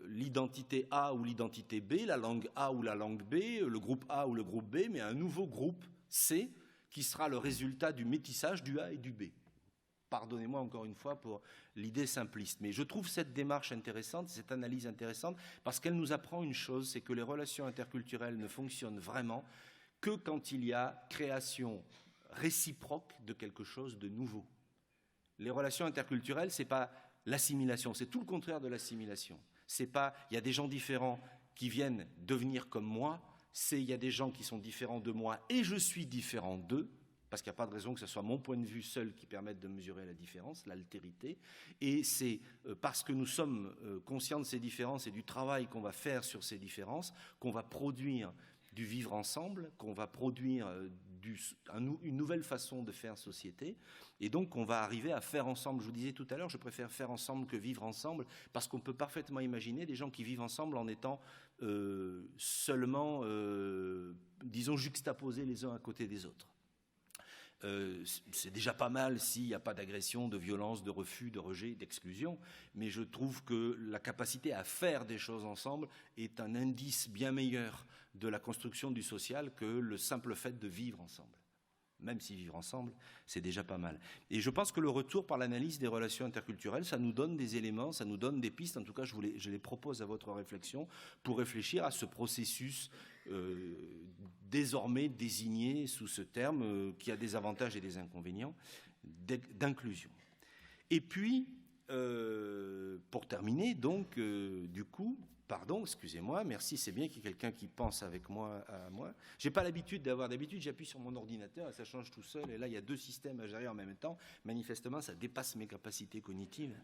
l'identité A ou l'identité B, la langue A ou la langue B, le groupe A ou le groupe B, mais un nouveau groupe C, qui sera le résultat du métissage du A et du B. Pardonnez-moi encore une fois pour l'idée simpliste, mais je trouve cette démarche intéressante, cette analyse intéressante, parce qu'elle nous apprend une chose, c'est que les relations interculturelles ne fonctionnent vraiment que quand il y a création réciproque de quelque chose de nouveau. Les relations interculturelles, ce n'est pas l'assimilation, c'est tout le contraire de l'assimilation. C'est pas, il y a des gens différents qui viennent devenir comme moi, c'est il y a des gens qui sont différents de moi et je suis différent d'eux, parce qu'il n'y a pas de raison que ce soit mon point de vue seul qui permette de mesurer la différence, l'altérité. Et c'est parce que nous sommes conscients de ces différences et du travail qu'on va faire sur ces différences qu'on va produire du vivre ensemble, qu'on va produire une nouvelle façon de faire société, et donc on va arriver à faire ensemble. Je vous disais tout à l'heure, je préfère faire ensemble que vivre ensemble, parce qu'on peut parfaitement imaginer des gens qui vivent ensemble en étant seulement, disons, juxtaposés les uns à côté des autres. C'est déjà pas mal s'il n'y a pas d'agression, de violence, de refus, de rejet, d'exclusion, mais je trouve que la capacité à faire des choses ensemble est un indice bien meilleur de la construction du social que le simple fait de vivre ensemble. Même si vivre ensemble, c'est déjà pas mal. Et je pense que le retour par l'analyse des relations interculturelles, ça nous donne des éléments, ça nous donne des pistes. En tout cas, je les propose à votre réflexion pour réfléchir à ce processus désormais désigné sous ce terme qui a des avantages et des inconvénients d'inclusion. Et puis, pour terminer, donc, du coup, pardon, excusez-moi, merci, c'est bien qu'il y ait quelqu'un qui pense avec moi à moi. J'ai pas l'habitude d'habitude, j'appuie sur mon ordinateur et ça change tout seul. Et là, il y a deux systèmes à gérer en même temps. Manifestement, ça dépasse mes capacités cognitives.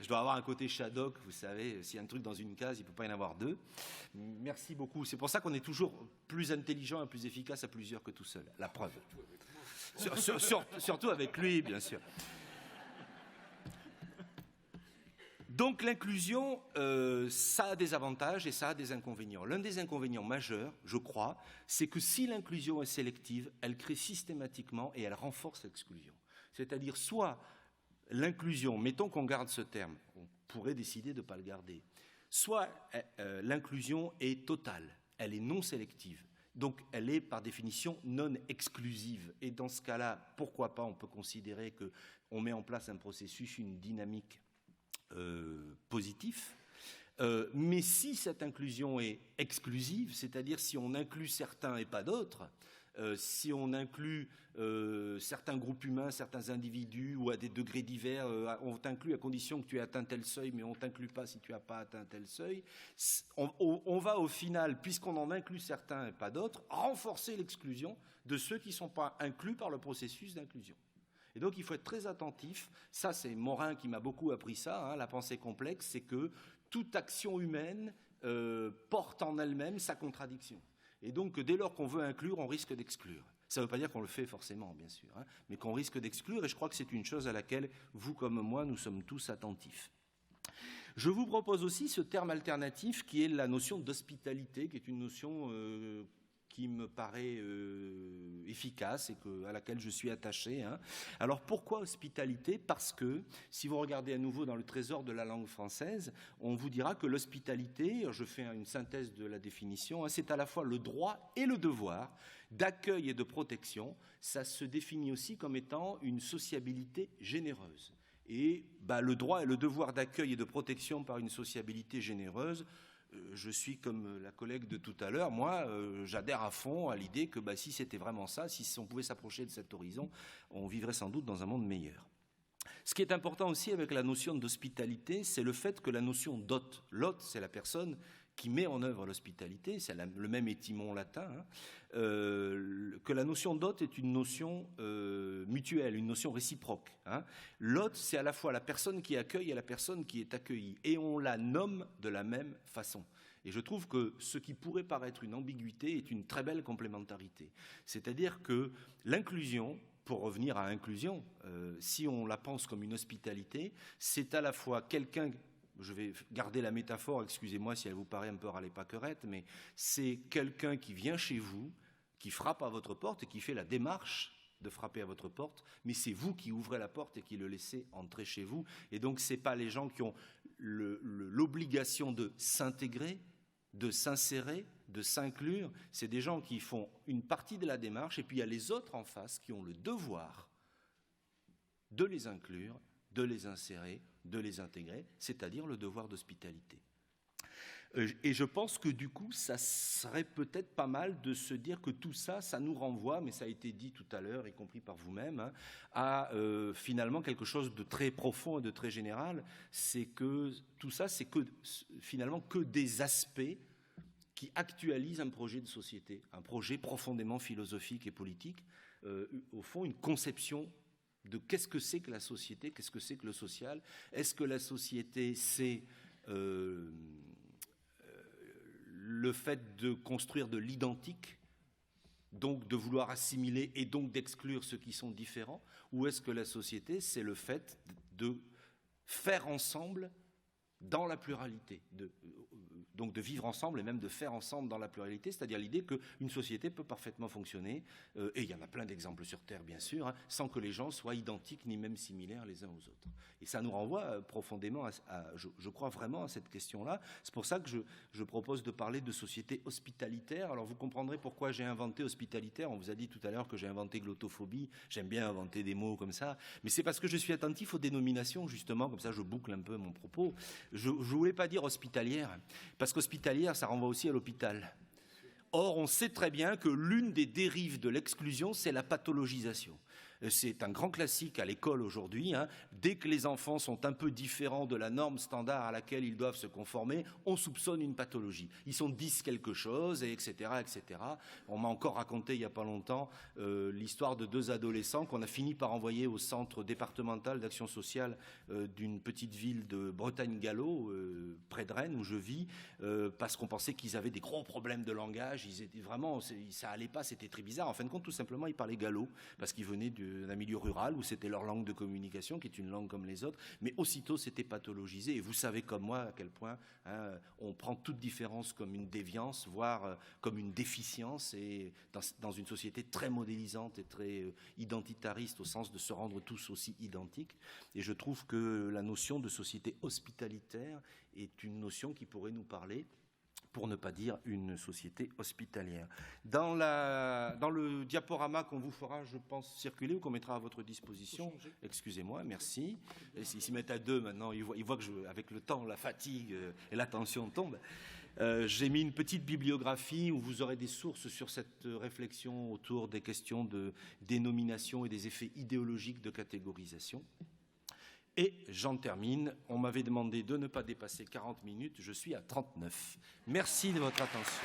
Je dois avoir un côté Shadok, vous savez, s'il y a un truc dans une case, il ne peut pas y en avoir deux. Merci beaucoup. C'est pour ça qu'on est toujours plus intelligent et plus efficace à plusieurs que tout seul. La preuve. Surtout avec lui, bien sûr. Donc l'inclusion, ça a des avantages et ça a des inconvénients. L'un des inconvénients majeurs, je crois, c'est que si l'inclusion est sélective, elle crée systématiquement et elle renforce l'exclusion. C'est-à-dire soit l'inclusion, mettons qu'on garde ce terme, on pourrait décider de ne pas le garder, soit l'inclusion est totale, elle est non sélective. Donc elle est par définition non exclusive. Et dans ce cas-là, pourquoi pas, on peut considérer qu'on met en place un processus, une dynamique positif. Mais si cette inclusion est exclusive, c'est-à-dire si on inclut certains et pas d'autres, si on inclut certains groupes humains, certains individus ou à des degrés divers, on t'inclut à condition que tu aies atteint tel seuil, mais on ne t'inclut pas si tu n'as pas atteint tel seuil, on va au final, puisqu'on en inclut certains et pas d'autres, renforcer l'exclusion de ceux qui ne sont pas inclus par le processus d'inclusion. Et donc il faut être très attentif, ça c'est Morin qui m'a beaucoup appris ça, la pensée complexe, c'est que toute action humaine porte en elle-même sa contradiction. Et donc dès lors qu'on veut inclure, on risque d'exclure. Ça ne veut pas dire qu'on le fait forcément, bien sûr, mais qu'on risque d'exclure, et je crois que c'est une chose à laquelle vous comme moi, nous sommes tous attentifs. Je vous propose aussi ce terme alternatif qui est la notion d'hospitalité, qui est une notion qui me paraît efficace et à laquelle je suis attaché. Alors pourquoi hospitalité ? Parce que si vous regardez à nouveau dans le trésor de la langue française, on vous dira que l'hospitalité, je fais une synthèse de la définition, c'est à la fois le droit et le devoir d'accueil et de protection. Ça se définit aussi comme étant une sociabilité généreuse. Et le droit et le devoir d'accueil et de protection par une sociabilité généreuse, je suis comme la collègue de tout à l'heure, moi j'adhère à fond à l'idée que si c'était vraiment ça, si on pouvait s'approcher de cet horizon, on vivrait sans doute dans un monde meilleur. Ce qui est important aussi avec la notion d'hospitalité, c'est le fait que la notion d'hôte, l'hôte c'est la personne qui met en œuvre l'hospitalité, c'est le même étymon latin, que la notion d'hôte est une notion mutuelle, une notion réciproque. L'hôte, c'est à la fois la personne qui accueille et la personne qui est accueillie, et on la nomme de la même façon. Et je trouve que ce qui pourrait paraître une ambiguïté est une très belle complémentarité. C'est-à-dire que l'inclusion, pour revenir à inclusion, si on la pense comme une hospitalité, c'est à la fois quelqu'un... Je vais garder la métaphore, excusez-moi si elle vous paraît un peu râler-paquerette, mais c'est quelqu'un qui vient chez vous, qui frappe à votre porte et qui fait la démarche de frapper à votre porte, mais c'est vous qui ouvrez la porte et qui le laissez entrer chez vous. Et donc, ce n'est pas les gens qui ont l'obligation de s'intégrer, de s'insérer, de s'inclure. C'est des gens qui font une partie de la démarche et puis il y a les autres en face qui ont le devoir de les inclure, de les insérer, de les intégrer, c'est-à-dire le devoir d'hospitalité. Et je pense que du coup, ça serait peut-être pas mal de se dire que tout ça, ça nous renvoie, mais ça a été dit tout à l'heure, y compris par vous-même, à finalement quelque chose de très profond et de très général. C'est que tout ça, c'est finalement que des aspects qui actualise un projet de société, un projet profondément philosophique et politique, au fond une conception de qu'est-ce que c'est que la société, qu'est-ce que c'est que le social. Est-ce que la société, c'est le fait de construire de l'identique, donc de vouloir assimiler et donc d'exclure ceux qui sont différents, ou est-ce que la société, c'est le fait de faire ensemble dans la pluralité, donc de vivre ensemble et même de faire ensemble dans la pluralité, c'est-à-dire l'idée qu'une société peut parfaitement fonctionner, et il y en a plein d'exemples sur Terre bien sûr, hein, sans que les gens soient identiques ni même similaires les uns aux autres. Et ça nous renvoie profondément, je crois vraiment à cette question-là. C'est pour ça que je propose de parler de société hospitalitaire. Alors vous comprendrez pourquoi j'ai inventé hospitalitaire. On vous a dit tout à l'heure que j'ai inventé glottophobie. J'aime bien inventer des mots comme ça. Mais c'est parce que je suis attentif aux dénominations, justement, comme ça je boucle un peu mon propos. Je ne voulais pas dire hospitalière, parce qu'hospitalière, ça renvoie aussi à l'hôpital. Or, on sait très bien que l'une des dérives de l'exclusion, c'est la pathologisation. C'est un grand classique à l'école aujourd'hui. Hein. Dès que les enfants sont un peu différents de la norme standard à laquelle ils doivent se conformer, on soupçonne une pathologie. Ils sont 10 quelque chose, et etc., etc. On m'a encore raconté il n'y a pas longtemps l'histoire de 2 adolescents qu'on a fini par envoyer au centre départemental d'action sociale d'une petite ville de Bretagne-Gallo, près de Rennes, où je vis, parce qu'on pensait qu'ils avaient des gros problèmes de langage. Ils étaient vraiment, ça allait pas, c'était très bizarre. En fin de compte, tout simplement, ils parlaient gallo, parce qu'ils venaient d'un milieu rural où c'était leur langue de communication, qui est une langue comme les autres, mais aussitôt c'était pathologisé. Et vous savez comme moi à quel point on prend toute différence comme une déviance, voire comme une déficience, et dans une société très modélisante et très identitariste, au sens de se rendre tous aussi identiques. Et je trouve que la notion de société hospitalitaire est une notion qui pourrait nous parler, pour ne pas dire une société hospitalière. Dans le diaporama qu'on vous fera, je pense, circuler ou qu'on mettra à votre disposition, excusez-moi, merci. S'ils s'y mettent à 2 maintenant, ils voient que avec le temps, la fatigue et la tension tombent. J'ai mis une petite bibliographie où vous aurez des sources sur cette réflexion autour des questions de dénomination et des effets idéologiques de catégorisation. Et j'en termine. On m'avait demandé de ne pas dépasser 40 minutes. Je suis à 39. Merci de votre attention.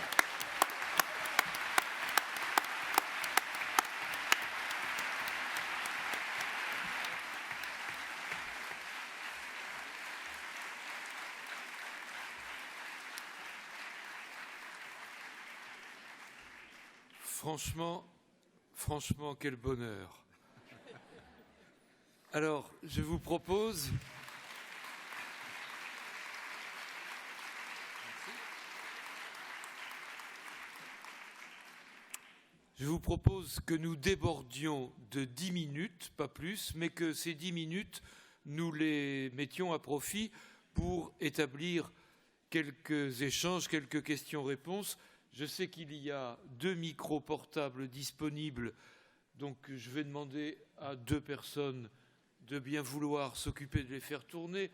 Franchement, quel bonheur. Alors, je vous propose que nous débordions de 10 minutes, pas plus, mais que ces 10 minutes, nous les mettions à profit pour établir quelques échanges, quelques questions-réponses. Je sais qu'il y a 2 micros portables disponibles, donc je vais demander à 2 personnes de bien vouloir s'occuper de les faire tourner.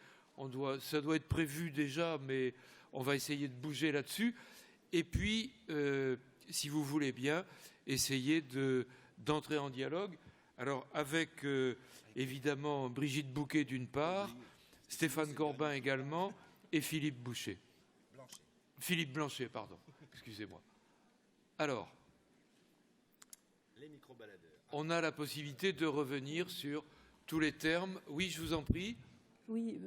Ça doit être prévu déjà, mais on va essayer de bouger là-dessus. Et puis, si vous voulez bien, essayer d'entrer en dialogue. Alors, avec évidemment Brigitte Bouquet d'une part, Stéphane Corbin également, et Philippe Blanchet, pardon. Excusez-moi. Alors, on a la possibilité de revenir sur tous les termes. Oui, je vous en prie. Oui,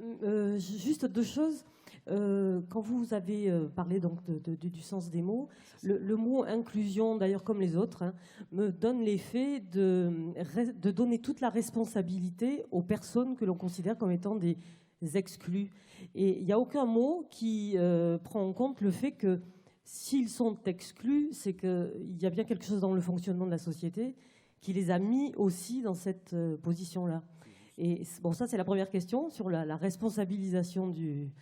juste 2 choses. Quand vous avez parlé donc du sens des mots, le mot inclusion, d'ailleurs comme les autres, me donne l'effet de donner toute la responsabilité aux personnes que l'on considère comme étant des exclus. Et il n'y a aucun mot qui prend en compte le fait que s'ils sont exclus, c'est qu'il y a bien quelque chose dans le fonctionnement de la société qui les a mis aussi dans cette position-là. Et bon, ça, c'est la première question sur la responsabilisation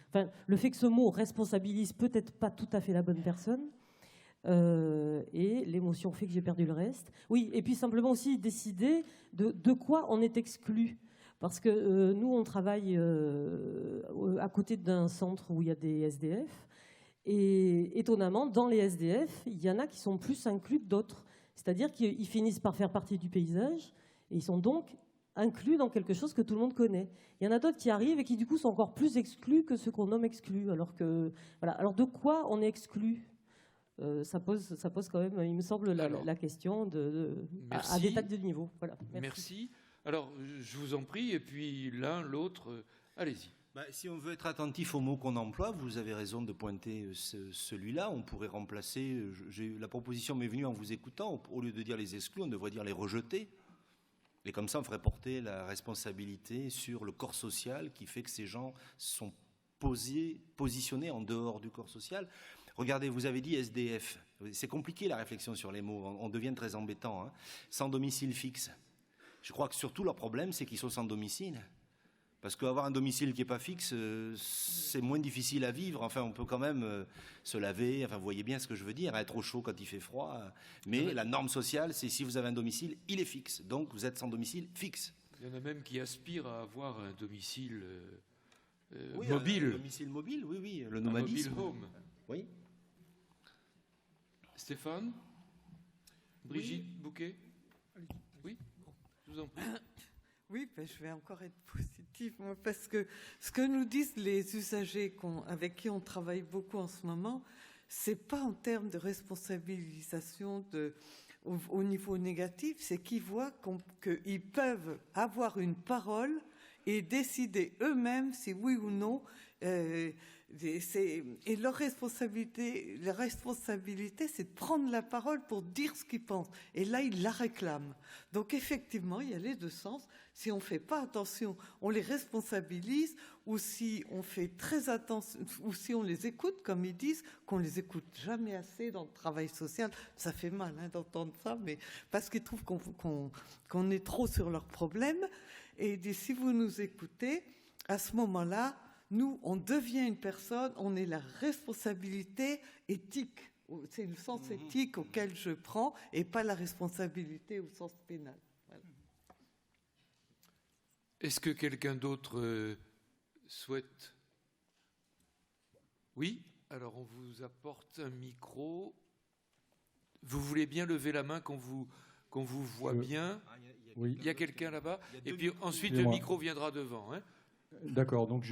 Enfin, le fait que ce mot responsabilise peut-être pas tout à fait la bonne personne. Et l'émotion fait que j'ai perdu le reste. Oui, et puis simplement aussi décider de quoi on est exclu. Parce que nous, on travaille à côté d'un centre où il y a des SDF. Et étonnamment, dans les SDF, il y en a qui sont plus inclus que d'autres. C'est-à-dire qu'ils finissent par faire partie du paysage et ils sont donc inclus dans quelque chose que tout le monde connaît. Il y en a d'autres qui arrivent et qui du coup sont encore plus exclus que ceux qu'on nomme exclus. Alors de quoi on est exclu ? ça pose quand même, il me semble, la question à des tas de niveaux. Voilà. Merci. Alors, je vous en prie, et puis l'un, l'autre, allez-y. Si on veut être attentif aux mots qu'on emploie, vous avez raison de pointer celui-là. On pourrait remplacer, la proposition m'est venue en vous écoutant, au lieu de dire les exclus, on devrait dire les rejetés. Et comme ça, on ferait porter la responsabilité sur le corps social qui fait que ces gens sont positionnés en dehors du corps social. Regardez, vous avez dit SDF. C'est compliqué la réflexion sur les mots, on devient très embêtant. Hein. Sans domicile fixe. Je crois que surtout leur problème, c'est qu'ils sont sans domicile. Parce qu'avoir un domicile qui n'est pas fixe, c'est moins difficile à vivre. Enfin, on peut quand même se laver. Enfin, vous voyez bien ce que je veux dire, être au chaud quand il fait froid. Mais la norme sociale, c'est si vous avez un domicile, il est fixe. Donc, vous êtes sans domicile fixe. Il y en a même qui aspirent à avoir un domicile mobile. Un domicile mobile, oui. Le nomadisme. Un mobile home. Oui. Stéphane ? Brigitte Bouquet ? Oui, je vous en prie. Oui, je vais encore être positive, moi, parce que ce que nous disent les usagers avec qui on travaille beaucoup en ce moment, c'est pas en termes de responsabilisation au niveau négatif, c'est qu'ils voient qu'ils peuvent avoir une parole et décider eux-mêmes si oui ou non. Et leur responsabilité, c'est de prendre la parole pour dire ce qu'ils pensent. Et là, ils la réclament. Donc, effectivement, il y a les deux sens. Si on ne fait pas attention, on les responsabilise, ou si on fait très attention, ou si on les écoute, comme ils disent, qu'on les écoute jamais assez dans le travail social. Ça fait mal d'entendre ça, mais parce qu'ils trouvent qu'on est trop sur leurs problèmes. Et si vous nous écoutez, à ce moment-là, nous, on devient une personne, on est la responsabilité éthique. C'est le sens éthique auquel je prends et pas la responsabilité au sens pénal. Voilà. Est-ce que quelqu'un d'autre souhaite ? Oui ? Alors on vous apporte un micro. Vous voulez bien lever la main qu'on vous voit bien ? Oui. Il y a quelqu'un là-bas. Et puis ensuite le micro viendra devant. Hein ? D'accord, donc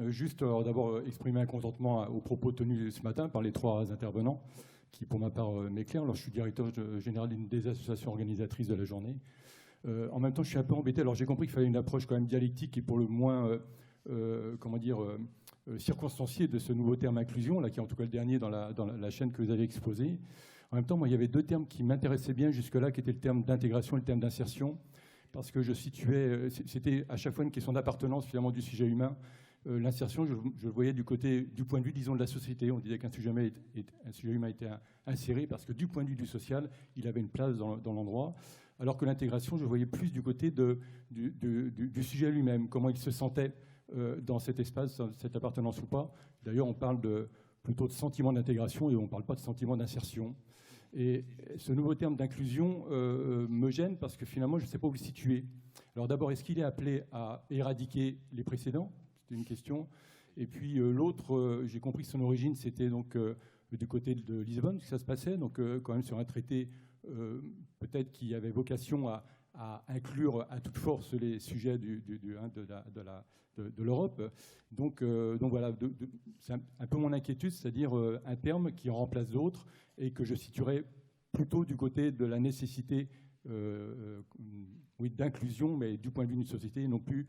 juste d'abord exprimer un consentement aux propos tenus ce matin par les trois intervenants, qui pour ma part m'éclairent. Alors je suis directeur général d'une des associations organisatrices de la journée. En même temps, je suis un peu embêté. Alors j'ai compris qu'il fallait une approche quand même dialectique et pour le moins, circonstanciée de ce nouveau terme inclusion, là, qui est en tout cas le dernier dans la chaîne que vous avez exposée. En même temps, moi, il y avait deux termes qui m'intéressaient bien jusque-là, qui étaient le terme d'intégration et le terme d'insertion. Parce que je situais, c'était à chaque fois une question d'appartenance finalement du sujet humain. L'insertion, je le voyais du point de vue, disons, de la société. On disait qu'un sujet humain était inséré parce que du point de vue du social, il avait une place dans l'endroit. Alors que l'intégration, je voyais plus du côté du sujet lui-même, comment il se sentait dans cet espace, dans cette appartenance ou pas. D'ailleurs, on parle plutôt de sentiment d'intégration et on ne parle pas de sentiment d'insertion. Et ce nouveau terme d'inclusion me gêne parce que finalement, je ne sais pas où le situer. Alors d'abord, est-ce qu'il est appelé à éradiquer les précédents ? C'était une question. Et puis l'autre, j'ai compris que son origine, c'était donc du côté de Lisbonne que ça se passait, donc quand même sur un traité peut-être qui avait vocation à inclure à toute force les sujets de l'Europe. Donc voilà, c'est un peu mon inquiétude, c'est-à-dire un terme qui en remplace d'autres et que je situerais plutôt du côté de la nécessité d'inclusion, mais du point de vue d'une société, et non plus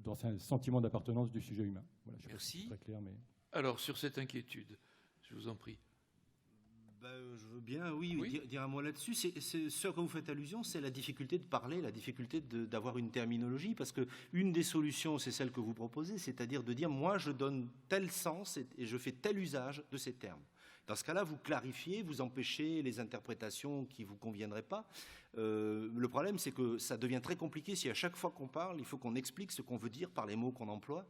dans un sentiment d'appartenance du sujet humain. Voilà, merci. Très clair, mais... Alors, sur cette inquiétude, je vous en prie. Je veux bien, oui. Dire un mot là-dessus. C'est ce que vous faites allusion, c'est la difficulté de parler, la difficulté d'avoir une terminologie, parce qu'une des solutions, c'est celle que vous proposez, c'est-à-dire de dire, moi, je donne tel sens et je fais tel usage de ces termes. Dans ce cas-là, vous clarifiez, vous empêchez les interprétations qui ne vous conviendraient pas. Le problème, c'est que ça devient très compliqué si à chaque fois qu'on parle, il faut qu'on explique ce qu'on veut dire par les mots qu'on emploie.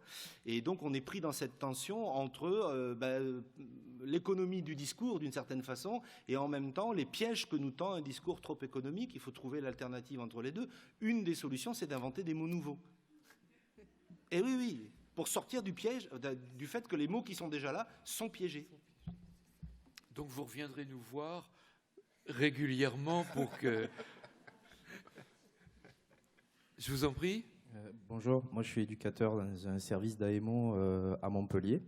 Et donc, on est pris dans cette tension entre l'économie du discours, d'une certaine façon, et en même temps, les pièges que nous tend un discours trop économique. Il faut trouver l'alternative entre les deux. Une des solutions, c'est d'inventer des mots nouveaux. Et oui, pour sortir du piège, du fait que les mots qui sont déjà là sont piégés. Donc vous reviendrez nous voir régulièrement pour que... Je vous en prie. Bonjour, moi je suis éducateur dans un service d'AMO à Montpellier.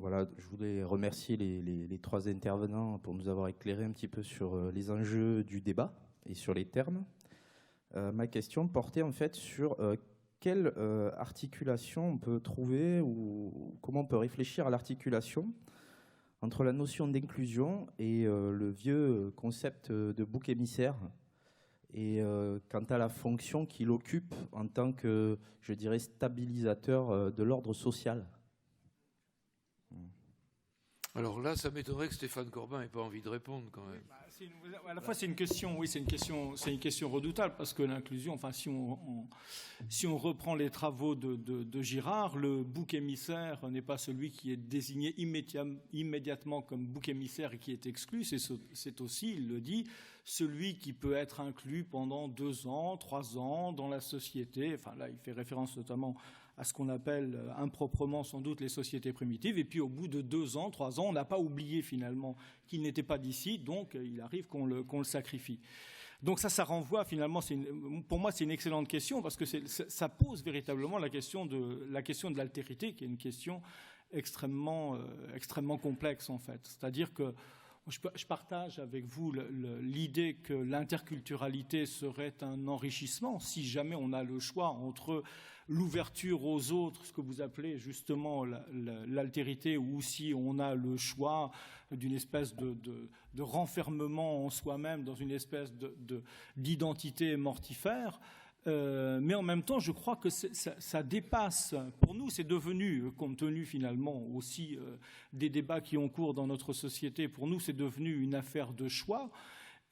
Voilà, je voulais remercier les trois intervenants pour nous avoir éclairé un petit peu sur les enjeux du débat et sur les termes. Ma question portait en fait sur quelle articulation on peut trouver ou comment on peut réfléchir à l'articulation entre la notion d'inclusion et le vieux concept de bouc émissaire et quant à la fonction qu'il occupe en tant que, je dirais, stabilisateur de l'ordre social. Alors là, ça m'étonnerait que Stéphane Corbin n'ait pas envie de répondre quand même. À la fois, c'est une question redoutable parce que l'inclusion, enfin, si on reprend les travaux de Girard, le bouc émissaire n'est pas celui qui est désigné immédiatement comme bouc émissaire et qui est exclu. C'est aussi, il le dit, celui qui peut être inclus pendant 2 ans, 3 ans dans la société. Enfin, là, il fait référence notamment à ce qu'on appelle improprement sans doute les sociétés primitives. Et puis au bout de 2 ans, 3 ans, on n'a pas oublié finalement qu'il n'était pas d'ici, donc il arrive qu'on le sacrifie. Donc ça renvoie finalement, pour moi c'est une excellente question parce que ça pose véritablement la question de l'altérité, qui est une question extrêmement complexe en fait. C'est-à-dire que je partage avec vous l'idée que l'interculturalité serait un enrichissement si jamais on a le choix entre l'ouverture aux autres, ce que vous appelez justement l'altérité, ou si on a le choix d'une espèce de renfermement en soi-même dans une espèce d'identité mortifère. Mais en même temps, je crois que ça dépasse. Pour nous, c'est devenu, compte tenu finalement aussi des débats qui ont cours dans notre société, pour nous, c'est devenu une affaire de choix.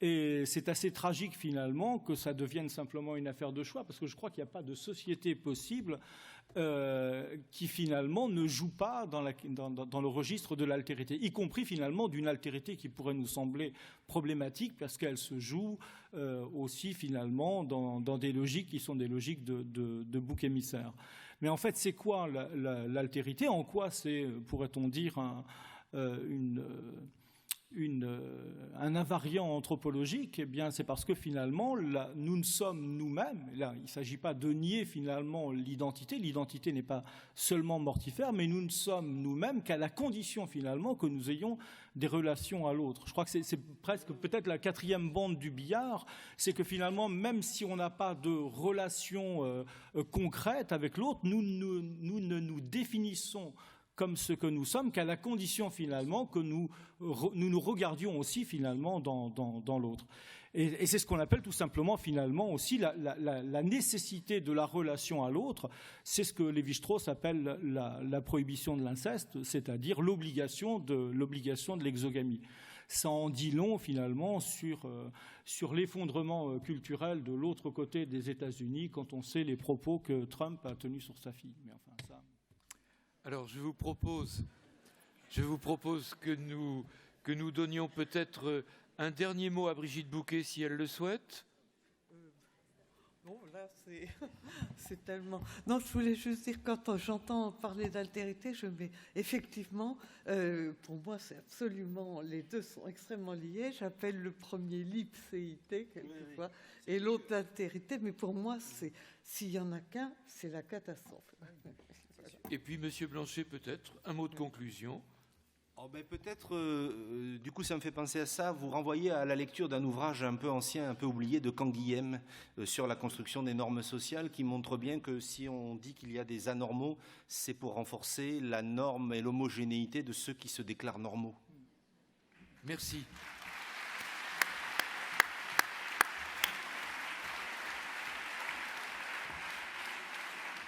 Et c'est assez tragique finalement que ça devienne simplement une affaire de choix, parce que je crois qu'il n'y a pas de société possible qui finalement ne joue pas dans le registre de l'altérité, y compris finalement d'une altérité qui pourrait nous sembler problématique parce qu'elle se joue aussi finalement dans des logiques qui sont des logiques de bouc émissaire. Mais en fait, c'est quoi l'altérité? En quoi c'est, pourrait-on dire, un invariant anthropologique? Eh bien, c'est parce que finalement, nous ne sommes nous-mêmes. Là, il ne s'agit pas de nier finalement l'identité. L'identité n'est pas seulement mortifère, mais nous ne sommes nous-mêmes qu'à la condition finalement que nous ayons des relations à l'autre. Je crois que c'est presque peut-être la 4e bande du billard, c'est que finalement, même si on n'a pas de relation concrète avec l'autre, nous ne nous définissons comme ce que nous sommes, qu'à la condition finalement que nous regardions aussi finalement dans l'autre. Et c'est ce qu'on appelle tout simplement finalement aussi la nécessité de la relation à l'autre. C'est ce que Lévi-Strauss appelle la prohibition de l'inceste, c'est-à-dire l'obligation de l'exogamie. Ça en dit long finalement sur l'effondrement culturel de l'autre côté des États-Unis quand on sait les propos que Trump a tenus sur sa fille. Mais enfin, ça... Alors, je vous propose que nous donnions peut-être un dernier mot à Brigitte Bouquet, si elle le souhaite. Bon, là, c'est tellement... Non, je voulais juste dire, quand j'entends parler d'altérité, effectivement, pour moi, c'est absolument... Les deux sont extrêmement liés. J'appelle le premier l'ipséité, quelquefois, et l'autre l'altérité. Mais pour moi, s'il y en a qu'un, c'est la catastrophe. Et puis, Monsieur Blanchet, peut-être, un mot de conclusion. Oh ben peut-être, du coup ça me fait penser à ça, vous renvoyez à la lecture d'un ouvrage un peu ancien, un peu oublié de Canguilhem sur la construction des normes sociales, qui montre bien que si on dit qu'il y a des anormaux, c'est pour renforcer la norme et l'homogénéité de ceux qui se déclarent normaux. Merci.